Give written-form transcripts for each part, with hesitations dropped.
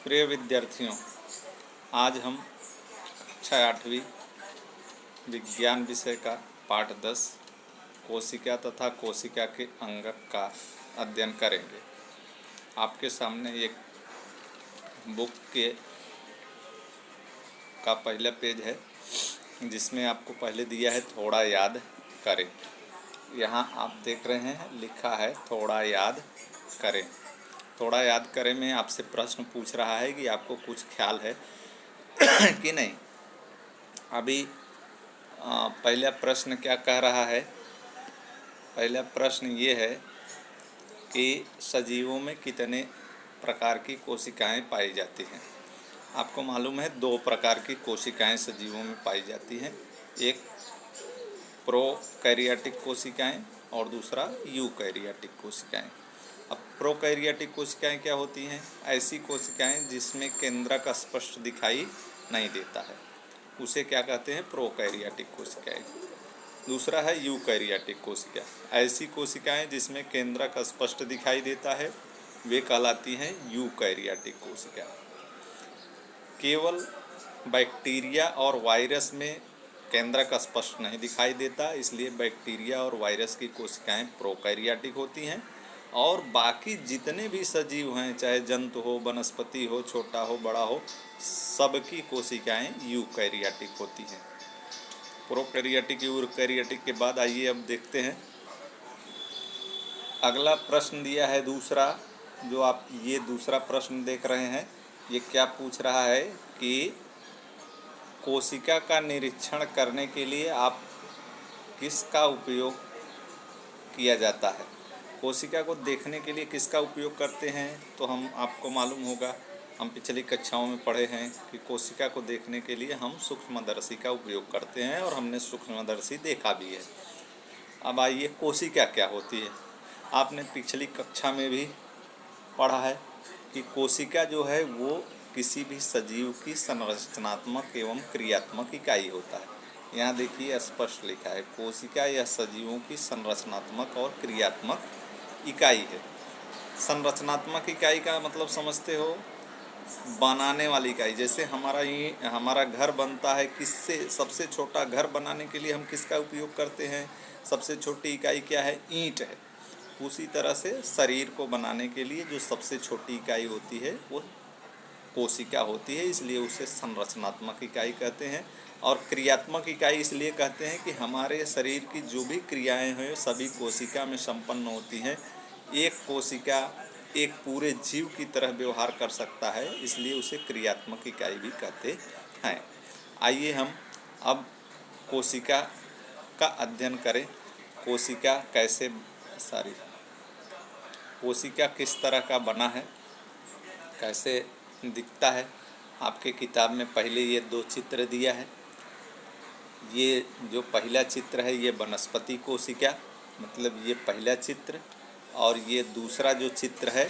प्रिय विद्यार्थियों, आज हम कक्षा 8वीं विज्ञान विषय का पाठ 10 कोशिका तथा कोशिका के अंगक का अध्ययन करेंगे। आपके सामने एक बुक का पहला पेज है जिसमें आपको पहले दिया है थोड़ा याद करें। यहाँ आप देख रहे हैं लिखा है थोड़ा याद करें। थोड़ा याद करें में आपसे प्रश्न पूछ रहा है कि आपको कुछ ख्याल है कि नहीं। अभी पहला प्रश्न क्या कह रहा है? पहला प्रश्न ये है कि सजीवों में कितने प्रकार की कोशिकाएं पाई जाती हैं। आपको मालूम है 2 प्रकार की कोशिकाएं सजीवों में पाई जाती हैं, एक प्रोकैरियोटिक कोशिकाएं और दूसरा यूकैरियोटिक कोशिकाएं। अब प्रोकैरियोटिक कोशिकाएं क्या होती हैं? ऐसी कोशिकाएं जिसमें केंद्रक स्पष्ट दिखाई नहीं देता है, उसे क्या कहते हैं? प्रोकैरियोटिक कोशिकाएं। दूसरा है यूकैरियोटिक कोशिका। ऐसी कोशिकाएं जिसमें केंद्रक स्पष्ट दिखाई देता है वे कहलाती हैं यूकैरियोटिक कोशिका। केवल बैक्टीरिया और वायरस में केंद्रक स्पष्ट नहीं दिखाई देता, इसलिए बैक्टीरिया और वायरस की कोशिकाएं प्रोकैरियोटिक होती हैं। और बाकी जितने भी सजीव हैं, चाहे जंतु हो, वनस्पति हो, छोटा हो, बड़ा हो, सबकी कोशिकाएं यूकैरियोटिक होती हैं। प्रोकैरियोटिक यूकैरियोटिक के बाद आइए अब देखते हैं अगला प्रश्न दिया है दूसरा। जो आप ये दूसरा प्रश्न देख रहे हैं, ये क्या पूछ रहा है कि कोशिका का निरीक्षण करने के लिए आप किसका उपयोग किया जाता है? कोशिका को देखने के लिए किसका उपयोग करते हैं? तो हम आपको मालूम होगा, हम पिछली कक्षाओं में पढ़े हैं कि कोशिका को देखने के लिए हम सूक्ष्मदर्शी का उपयोग करते हैं और हमने सूक्ष्मदर्शी देखा भी है। अब आइए कोशिका क्या होती है। आपने पिछली कक्षा में भी पढ़ा है कि कोशिका जो है वो किसी भी सजीव की संरचनात्मक एवं क्रियात्मक इकाई होता है। यहाँ देखिए स्पष्ट लिखा है, कोशिका यह सजीवों की संरचनात्मक और क्रियात्मक इकाई है। संरचनात्मक इकाई का मतलब समझते हो? बनाने वाली इकाई। जैसे हमारा घर बनता है किससे? सबसे छोटा घर बनाने के लिए हम किसका उपयोग करते हैं? सबसे छोटी इकाई क्या है? ईंट है। उसी तरह से शरीर को बनाने के लिए जो सबसे छोटी इकाई होती है वो कोशिका होती है, इसलिए उसे संरचनात्मक इकाई कहते हैं। और क्रियात्मक इकाई इसलिए कहते हैं कि हमारे शरीर की जो भी क्रियाएं हैं सभी कोशिका में संपन्न होती हैं। एक कोशिका एक पूरे जीव की तरह व्यवहार कर सकता है, इसलिए उसे क्रियात्मक इकाई भी कहते हैं। आइए हम अब कोशिका का अध्ययन करें। कोशिका किस तरह का बना है, कैसे दिखता है। आपके किताब में पहले ये 2 चित्र दिया है। ये जो पहला चित्र है ये वनस्पति कोशिका, मतलब ये पहला चित्र, और ये दूसरा जो चित्र है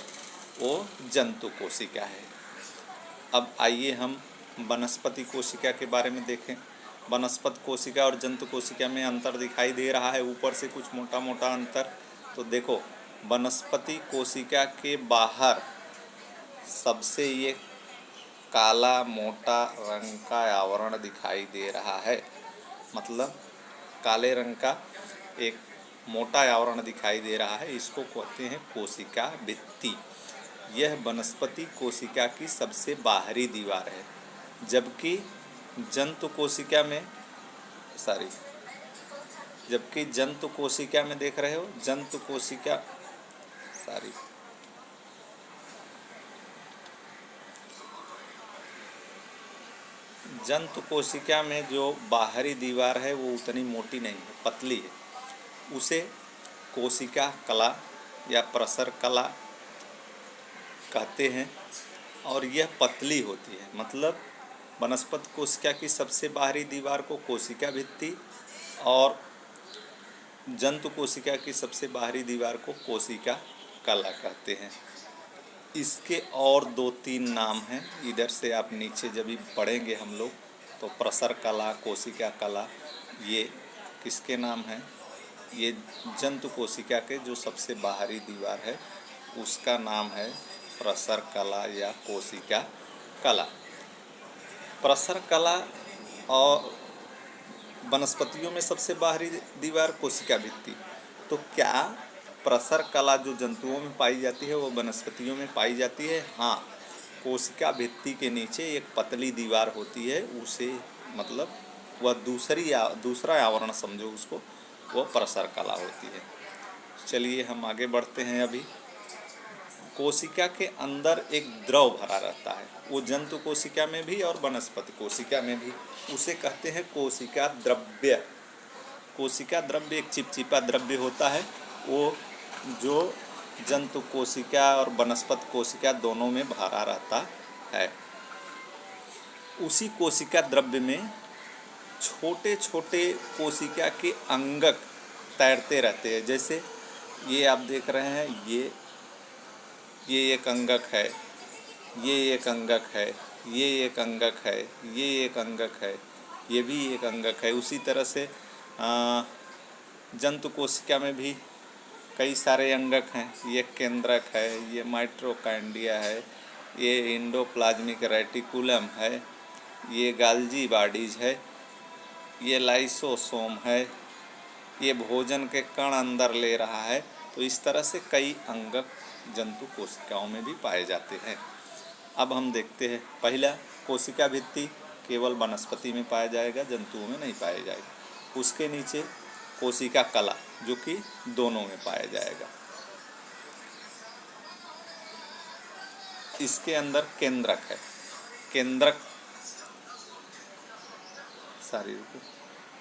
वो जंतु कोशिका है। अब आइए हम वनस्पति कोशिका के बारे में देखें। वनस्पति कोशिका और जंतु कोशिका में अंतर दिखाई दे रहा है, ऊपर से कुछ मोटा मोटा अंतर। तो देखो, वनस्पति कोशिका के बाहर सबसे ये काला मोटा रंग का आवरण दिखाई दे रहा है, मतलब काले रंग का एक मोटा आवरण दिखाई दे रहा है, इसको कहते हैं कोशिका भित्ति। यह वनस्पति कोशिका की सबसे बाहरी दीवार है, जबकि जंतु कोशिका में देख रहे हो, जंतु कोशिका में जो बाहरी दीवार है वो उतनी मोटी नहीं है, पतली है। उसे कोशिका कला या प्रसर कला कहते हैं और यह पतली होती है। मतलब वनस्पति कोशिका की सबसे बाहरी दीवार को कोशिका भित्ति और जंतु कोशिका की सबसे बाहरी दीवार को कोशिका कला कहते हैं। इसके और 2-3 नाम हैं, इधर से आप नीचे जब भी पढ़ेंगे हम लोग तो प्रसर कला, कोशिका कला, ये किसके नाम हैं? ये जंतु कोशिका के जो सबसे बाहरी दीवार है उसका नाम है प्रसर कला या कोशिका कला। प्रसर कला और वनस्पतियों में सबसे बाहरी दीवार कोशिका भित्ति। तो क्या प्रसर कला जो जंतुओं में पाई जाती है वो वनस्पतियों में पाई जाती है? हाँ, कोशिका भित्ति के नीचे एक पतली दीवार होती है, उसे मतलब वह दूसरा आवरण समझो उसको, वो प्रसर कला होती है। चलिए हम आगे बढ़ते हैं। अभी कोशिका के अंदर एक द्रव भरा रहता है, वो जंतु कोशिका में भी और वनस्पति कोशिका में भी, उसे कहते हैं कोशिका द्रव्य। कोशिका द्रव्य एक चिपचिपा द्रव्य होता है, वो जो जंतु कोशिका और वनस्पति कोशिका दोनों में भरा रहता है। उसी कोशिका द्रव्य में छोटे छोटे कोशिका के अंगक तैरते रहते हैं। जैसे ये आप देख रहे हैं, ये एक अंगक है, ये एक अंगक है, ये एक अंगक है, ये एक अंगक है, ये भी एक अंगक है। उसी तरह से जंतु कोशिका में भी कई सारे अंगक हैं। ये केंद्रक है, ये माइटोकॉन्ड्रिया है, ये एंडोप्लाज्मिक रेटिकुलम है, ये गाल्जी बॉडीज है, ये लाइसोसोम है, ये भोजन के कण अंदर ले रहा है। तो इस तरह से कई अंगक जंतु कोशिकाओं में भी पाए जाते हैं। अब हम देखते हैं, पहला कोशिका भित्ति केवल वनस्पति में पाया जाएगा, जंतुओं में नहीं पाया जाएगा। उसके नीचे कोशिका कला जो कि दोनों में पाया जाएगा। इसके अंदर केंद्रक है,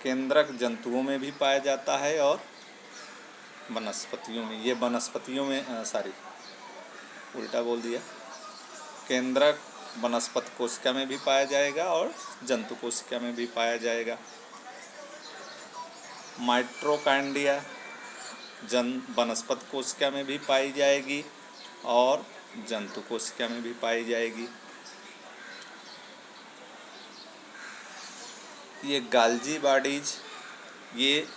केंद्रक जंतुओं में भी पाया जाता है और वनस्पतियों में। ये वनस्पतियों में उल्टा बोल दिया। केंद्रक वनस्पति कोशिका में भी पाया जाएगा और जंतु कोशिका में भी पाया जाएगा। माइटोकॉन्ड्रिया वनस्पति कोशिका में भी पाई जाएगी और जंतु कोशिका में भी पाई जाएगी। ये गाल्जी बॉडीज ये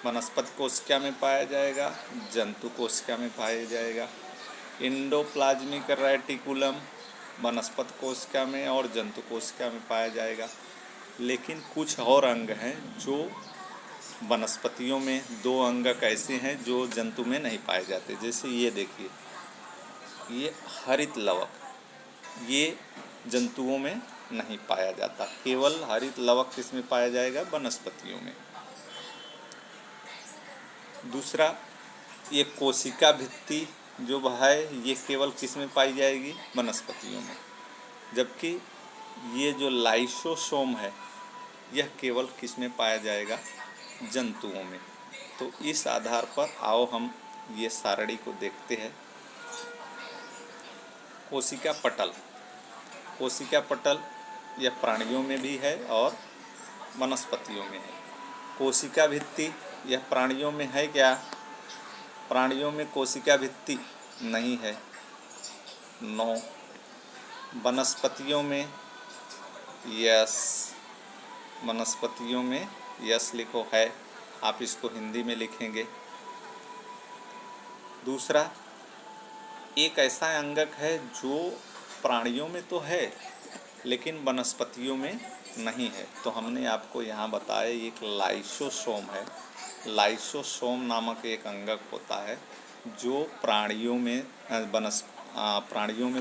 वनस्पति कोशिका में पाया जाएगा, जंतु कोशिका में पाया जाएगा। एंडोप्लाज्मिक रेटिकुलम वनस्पति कोशिका में और जंतु कोशिका में पाया जाएगा। लेकिन कुछ और अंग हैं जो वनस्पतियों में, दो अंगक ऐसे हैं जो जंतु में नहीं पाए जाते। जैसे ये देखिए, ये हरित लवक, ये जंतुओं में नहीं पाया जाता। केवल हरित लवक किसमें पाया जाएगा? वनस्पतियों में। दूसरा, ये कोशिका भित्ति जो है ये केवल किस में पाई जाएगी? वनस्पतियों में। जबकि ये जो लाइसोसोम है यह केवल किस में पाया जाएगा? जंतुओं में। तो इस आधार पर आओ हम ये सारणी को देखते हैं। कोशिका पटल यह प्राणियों में भी है और वनस्पतियों में है। कोशिका भित्ति यह प्राणियों में है क्या? प्राणियों में कोशिका भित्ति नहीं है, नो। वनस्पतियों में यस, वनस्पतियों में यस लिखो, है। आप इसको हिंदी में लिखेंगे। दूसरा, एक ऐसा अंगक है जो प्राणियों में तो है लेकिन वनस्पतियों में नहीं है। तो हमने आपको यहाँ बताया एक लाइसोसोम है। लाइसोसोम नामक एक अंगक होता है जो प्राणियों में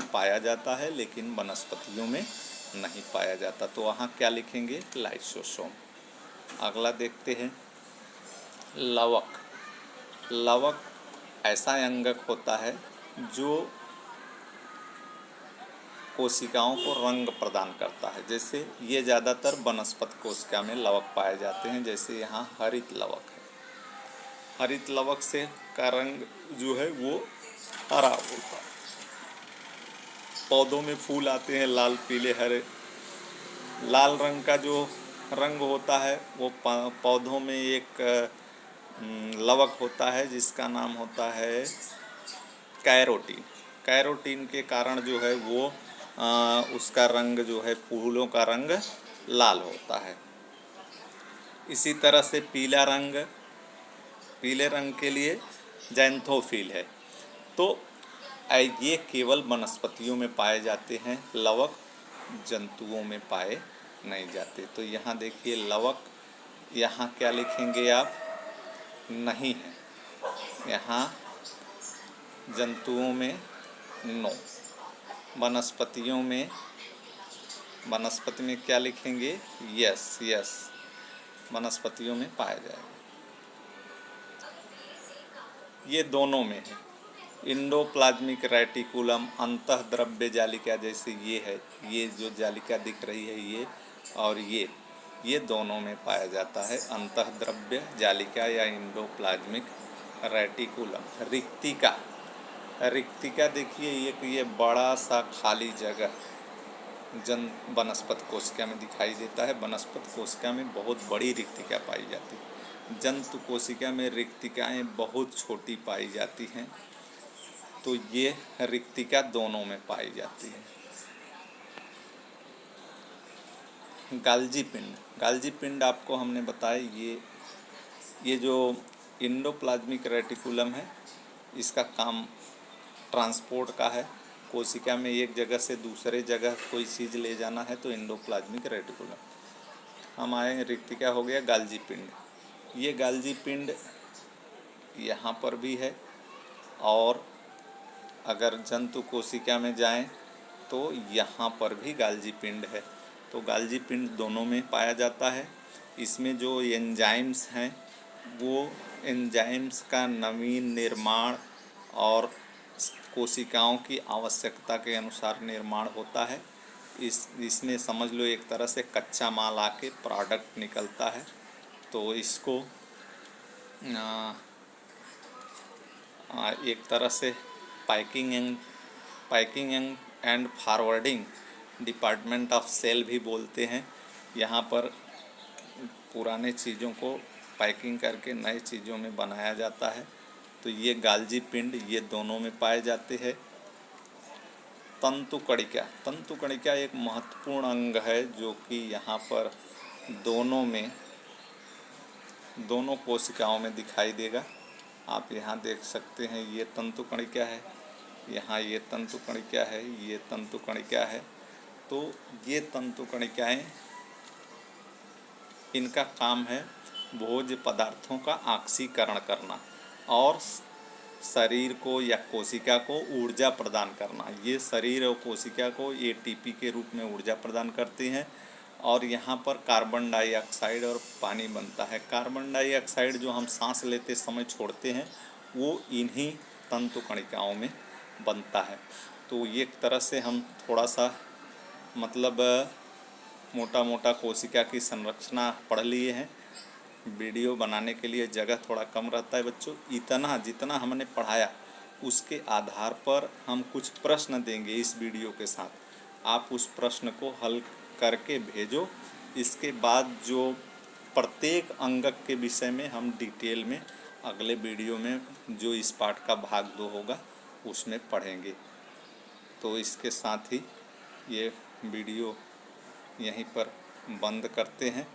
पाया जाता है लेकिन वनस्पतियों में नहीं पाया जाता। तो वहाँ क्या लिखेंगे? लाइसोसोम। अगला देखते हैं, लवक ऐसा अंगक होता है जो कोशिकाओं को रंग प्रदान करता है। जैसे ये ज़्यादातर वनस्पति कोशिका में लवक पाए जाते हैं। जैसे यहाँ हरित लवक है, हरित लवक से का रंग जो है वो हरा होता है। पौधों में फूल आते हैं लाल, पीले, हरे। लाल रंग का जो रंग होता है वो पौधों में एक लवक होता है जिसका नाम होता है कैरोटीन। कैरोटीन के कारण जो है वो उसका रंग जो है, फूलों का रंग लाल होता है। इसी तरह से पीले रंग के लिए ज़ैंथोफिल है। तो ये केवल वनस्पतियों में पाए जाते हैं लवक, जंतुओं में पाए नहीं जाते। तो यहाँ देखिए लवक, यहाँ क्या लिखेंगे आप, नहीं है। यहाँ जंतुओं में नो। वनस्पतियों में, वनस्पति में क्या लिखेंगे, यस, यस, वनस्पतियों में पाया जाएगा। ये दोनों में है। इंडोप्लाज्मिक रेटिकुलम अंतःद्रव्य जालिका, जैसे ये है, ये जो जालिका दिख रही है ये और ये दोनों में पाया जाता है अंतःद्रव्य जालिका या इंडोप्लाज्मिक रेटिकुलम। रिक्तिका, रिक्तिका देखिए ये बड़ा सा खाली जगह वनस्पति कोशिका में दिखाई देता है। वनस्पति कोशिका में बहुत बड़ी रिक्तिका पाई जाती है। जंतु कोशिका में रिक्तिकाएं बहुत छोटी पाई जाती हैं। तो ये रिक्तिका दोनों में पाई जाती है। गाल्जी पिंड, गाल्जी पिंड आपको हमने बताया ये जो इंडोप्लाज्मिक रेटिकुलम है इसका काम ट्रांसपोर्ट का है। कोशिका में एक जगह से दूसरे जगह कोई चीज़ ले जाना है तो इंडोप्लाज्मिक रेटिकुलम। हम आए, रिक्तिका हो गया गाल्जी पिंड। ये गाल्जी पिंड यहाँ पर भी है और अगर जंतु कोशिका में जाएं तो यहाँ पर भी गाल्जी पिंड है। तो गाल्जी पिंड दोनों में पाया जाता है। इसमें जो एंजाइम्स हैं वो एंजाइम्स का नवीन निर्माण और कोशिकाओं की आवश्यकता के अनुसार निर्माण होता है। इसमें समझ लो एक तरह से कच्चा माल आके प्रोडक्ट निकलता है। तो इसको एक तरह से packing and forwarding department of sale भी बोलते हैं। यहाँ पर पुराने चीज़ों को पैकिंग करके नए चीज़ों में बनाया जाता है। तो ये गाल्जी पिंड ये दोनों में पाए जाते हैं। तंतुकणिका, तंतुकणिका एक महत्वपूर्ण अंग है जो कि यहाँ पर दोनों कोशिकाओं में दिखाई देगा। आप यहाँ देख सकते हैं ये तंतुकणिका है, यहाँ ये तंतुकणिका है, ये तंतुकणिका है। तो ये तंतुकणिकाएँ, इनका काम है भोज्य पदार्थों का ऑक्सीकरण करना और शरीर को या कोशिका को ऊर्जा प्रदान करना। ये शरीर और कोशिका को एटीपी के रूप में ऊर्जा प्रदान करती हैं। और यहाँ पर कार्बन डाइऑक्साइड और पानी बनता है। कार्बन डाइऑक्साइड जो हम सांस लेते समय छोड़ते हैं वो इन्हीं तंतुकणिकाओं में बनता है। तो ये एक तरह से हम थोड़ा सा मतलब मोटा मोटा कोशिका की संरचना पढ़ लिए हैं। वीडियो बनाने के लिए जगह थोड़ा कम रहता है बच्चों। इतना जितना हमने पढ़ाया उसके आधार पर हम कुछ प्रश्न देंगे इस वीडियो के साथ। आप उस प्रश्न को हल करके भेजो। इसके बाद जो प्रत्येक अंगक के विषय में हम डिटेल में अगले वीडियो में जो इस पाठ का भाग 2 होगा उसमें पढ़ेंगे। तो इसके साथ ही ये वीडियो यहीं पर बंद करते हैं।